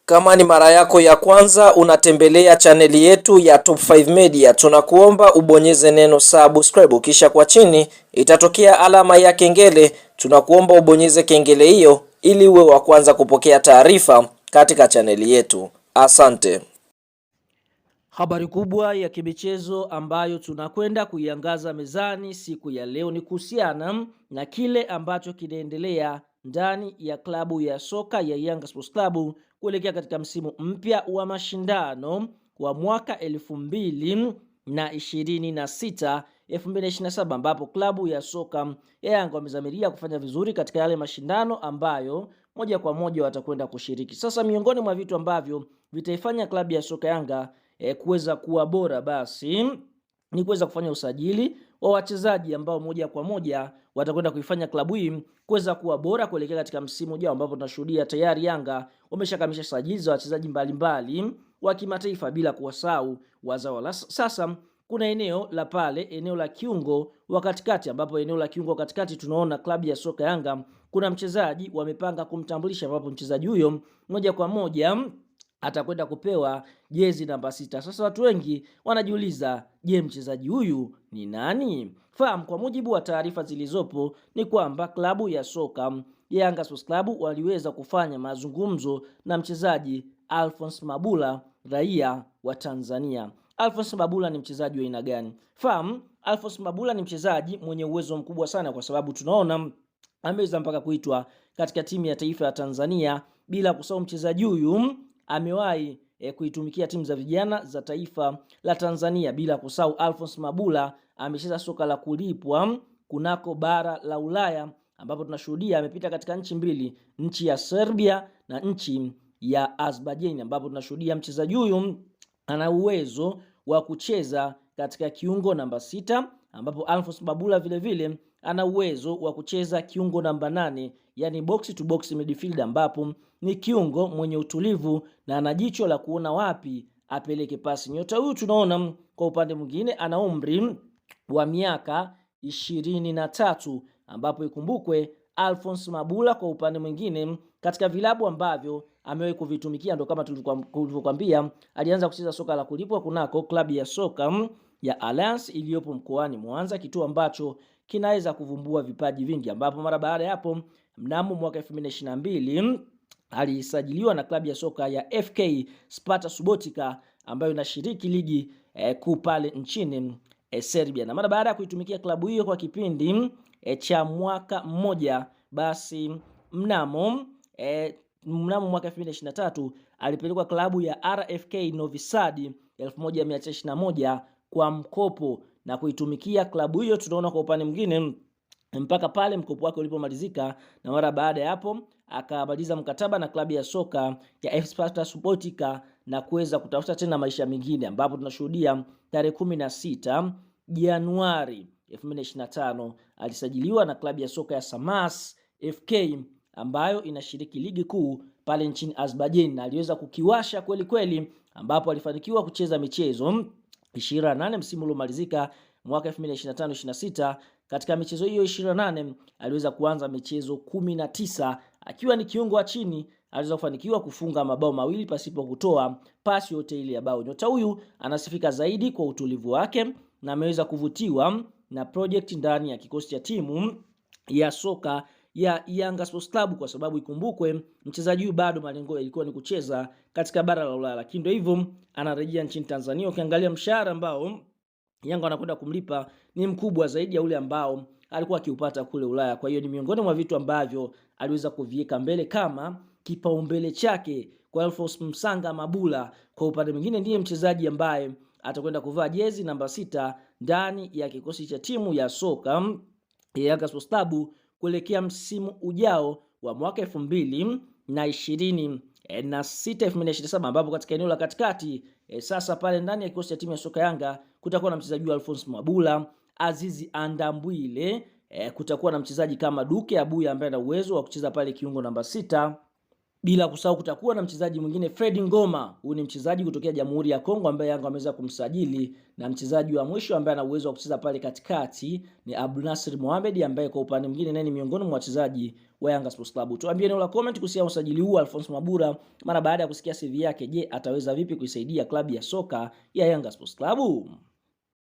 Kama ni mara yako ya kwanza unatembelea chaneli yetu ya Top 5 Media, tunakuomba ubonyeze neno subscribe, kisha kwa chini itatokea alama ya kengele. Tunakuomba ubonyeze kengele hiyo ili uwe wa kwanza kupokea taarifa katika chaneli yetu. Asante. Habari kubwa ya kimichezo ambayo tunakwenda kuiangaza mezani siku ya leo ni kuhusiana na kile ambacho kinaendelea ndani ya klabu ya soka ya Yanga Sports Club kuelekea katika msimu mpya wa mashindano wa mwaka 2026 2027, ambapo klabu ya soka ya Yanga wamezamiria kufanya vizuri katika yale mashindano ambayo moja kwa moja watakwenda kushiriki. Sasa miongoni mwa vitu ambavyo vitaifanya klabu ya soka Yanga kuweza kuwa bora basi ni kuweza kufanya usajili wa wachezaji ambao moja kwa moja watakwenda kuifanya klabu hii kuweza kuwa bora kuelekea katika msimu ujao, ambapo tunashuhudia tayari Yanga wameshakamilisha sajili za wachezaji mbalimbali wa kimataifa bila kuwasahau wazawa. Sasa kuna eneo la kiungo wa katikati, ambapo eneo la kiungo wa katikati tunaona klabu ya soka Yanga kuna mchezaji wamepanga kumtambulisha, ambapo mchezaji huyo moja kwa moja atakwenda kupewa jezi namba 6. Sasa watu wengi wanajiuliza, je, mchezaji huyu ni nani? Fahamu, kwa mujibu wa taarifa zilizopo ni kwamba klabu ya soka ya Yanga Sports Club waliweza kufanya mazungumzo na mchezaji Alphonce Mabula, raia wa Tanzania. Alphonce Mabula ni mchezaji wa aina gani? Fahamu, Alphonce Mabula ni mchezaji mwenye uwezo mkubwa sana, kwa sababu tunaona ameweza mpaka kuitwa katika timu ya taifa ya Tanzania, bila kusahau mchezaji huyu amewahi kuitumikia timu za vijana za taifa la Tanzania, bila kusahau Alphonce Mabula amecheza soka la kulipwa kunako bara la Ulaya, ambapo tunashuhudia amepita katika nchi mbili, nchi ya Serbia na nchi ya Azerbaijan, ambapo tunashuhudia mchezaji huyu ana uwezo wa kucheza katika kiungo namba 6, ambapo Alphonce Mabula vile vile ana uwezo wa kucheza kiungo namba 8, yani box to box midfielder, ambapo ni kiungo mwenye utulivu na ana jicho la kuona wapi apeleke pasi. Nyota huyu tunaona kwa upande mwingine ana umri wa miaka 23, ambapo ikumbukwe Alphonce Mabula kwa upande mwingine katika vilabu ambavyo amewahi kuvitumikia ndo kama tulivyokuambia, alianza kucheza soka la kulipwa kunako klabu ya soka ya Alliance iliyopo mkoani Mwanza, kituo ambacho kinaweza kuvumbua vipaji vingi, ambapo mara baada ya hapo mnamo mwaka 2022 alisajiliwa na klabu ya soka ya FK Sparta Subotica ambayo inashiriki ligi kuu pale nchini Serbia. Na mara baada ya kuitumikia klabu hiyo kwa kipindi cha mwaka mmoja, basi mnamo mwaka 2023 alipelekwa klabu ya RFK Novi Sad 1921 kwa mkopo na kuitumikia klabu hiyo. Tunaona kwa upande mwingine mpaka pale mkopo wake ulipomalizika, na mara baada ya hapo akamaliza mkataba na klabu ya soka ya FC Sparta Subotica na kuweza kutafuta tena maisha mengine, ambapo tunashuhudia tarehe 16 Januari 2025 alisajiliwa na klabu ya soka ya Samas FK ambayo inashiriki ligi kuu pale nchini Azerbaijan, na aliweza kukiwasha kweli kweli, ambapo alifanikiwa kucheza michezo 28 msimu uliomalizika mwaka 2025-26. Katika michezo hiyo 28 aliweza kuanza michezo 19 akiwa ni kiungo wa chini. Aliweza kufanikiwa kufunga mabao mawili pasipo kutoa pasi yote ile ya bao. Nyota huyu anasifika zaidi kwa utulivu wake na ameweza kuvutiwa na project ndani ya kikosi cha timu ya soka ya Yanga Sports Club, kwa sababu ikumbukwe mchezaji huyu bado malengo yalikuwa ni kucheza katika bara la Ulaya, lakini ndio hivyo anarejea nchini Tanzania. Ukiangalia mshahara ambao Yanga wanakwenda kumlipa ni mkubwa zaidi ya ule ambao alikuwa akiupata kule Ulaya. Kwa hiyo ni miongoni mwa vitu ambavyo aliweza kuviweka mbele kama kipaumbele chake kwa Alphonce Msanga Mabula. Kwa upande mwingine ndiye mchezaji ambaye atakwenda kuvaa jezi namba 6 ndani ya kikosi cha timu ya soka ya Yanga Sports Club kuelekea msimu ujao wa mwaka 2026 2027, ambapo katika eneo la katikati sasa pale ndani ya kikosi cha timu ya soka Yanga kutakuwa na mchezaji wa Alphonce Mabula, Azizi Andambwile, kutakuwa na mchezaji kama Duke Abuya ambaye ana uwezo wa kucheza pale kiungo namba 6, Bila kusahau kutakuwa na mchezaji mwingine Fred Ngoma. Huyu ni mchezaji kutokea Jamhuri ya Kongo ambaye Yanga ameweza kumsajili, na mchezaji wa mwisho ambaye ana uwezo wa kucheza pale katikati ni Abdul Nasir Mohamed ambaye kwa upande mwingine naye ni miongoni mwa wachezaji wa Yanga Sports Club. Tuambie neno la comment kuhusiana na usajili huu Alphonce Mabura mara baada ya kusikia CV yake. Je, ataweza vipi kuisaidia klabu ya soka ya Yanga Sports Club?